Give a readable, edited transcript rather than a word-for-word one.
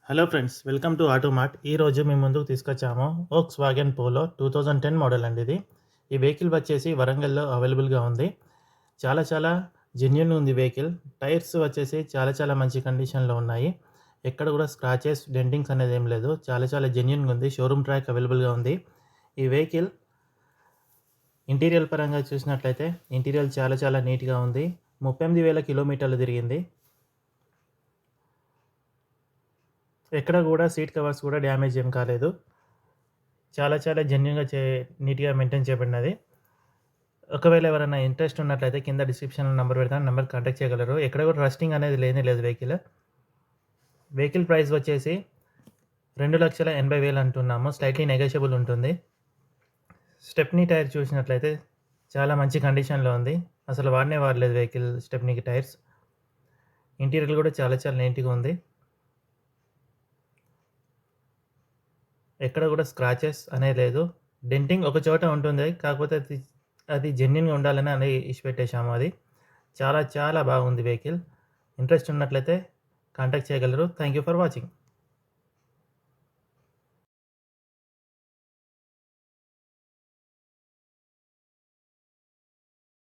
Hello friends, welcome to Automart. ఈరోజు మేము ముందుకు తీసుకొచ్చాము వోక్స్ వ్యాగన్ పోలో 2010 మోడల్ అండి ఇది. ఈ వెహికల్ వచ్చేసి వరంగల్‌లో అవైలబుల్‌గా ఉంది. చాలా చాలా జెన్యూన్ ఉంది వెహికల్. టైర్స్ వచ్చేసి చాలా చాలా మంచి కండిషన్‌లో ఉన్నాయి. ఎక్కడ కూడా స్క్రాచెస్, డెంటింగ్స్ అనేది ఏం లేదు. చాలా చాలా జెన్యూన్‌గా ఉంది. షోరూమ్ ట్రాక్ అవైలబుల్‌గా ఉంది. ఈ వెహికల్ ఇంటీరియర్ పరంగా చూసినట్లయితే ఇంటీరియర్ చాలా చాలా నీట్‌గా ఉంది. 38,000 కిలోమీటర్లు తిరిగింది. ఎక్కడ కూడా సీట్ కవర్స్ కూడా డ్యామేజ్ ఏం కాలేదు. చాలా చాలా జెన్యూన్‌గా నీట్‌గా మెయింటైన్ చేయబడినది. ఒకవేళ ఎవరైనా ఇంట్రెస్ట్ ఉన్నట్లయితే కింద డిస్క్రిప్షన్‌లో నంబర్ పెడతాను. నంబర్‌కి కాంటాక్ట్ చేయగలరు. ఎక్కడ కూడా రస్టింగ్ అనేది లేనే లేదు వెహికల్. వెహికల్ ప్రైస్ వచ్చేసి 2,80,000 అంటున్నాము. స్లైట్‌లీ నెగోషియబుల్ ఉంటుంది. స్టెప్నీ టైర్ చూసినట్లయితే చాలా మంచి కండిషన్‌లో ఉంది. అసలు వాడనే వాడలేదు వెహికల్ స్టెప్నీకి టైర్స్. ఇంటీరియర్ కూడా చాలా చాలా నీట్‌గా ఉంది. ఎక్కడ కూడా స్క్రాచెస్ అనేది లేదు. డెంటింగ్ ఒక చోట ఉంటుంది. కాకపోతే అది జెన్యూన్‌గా ఉండాలని అని ఇడిచిపెట్టేసాము అది. చాలా చాలా బాగుంది వెహికల్. ఇంట్రెస్ట్ ఉన్నట్లయితే కాంటాక్ట్ చేయగలరు. Thank you for watching.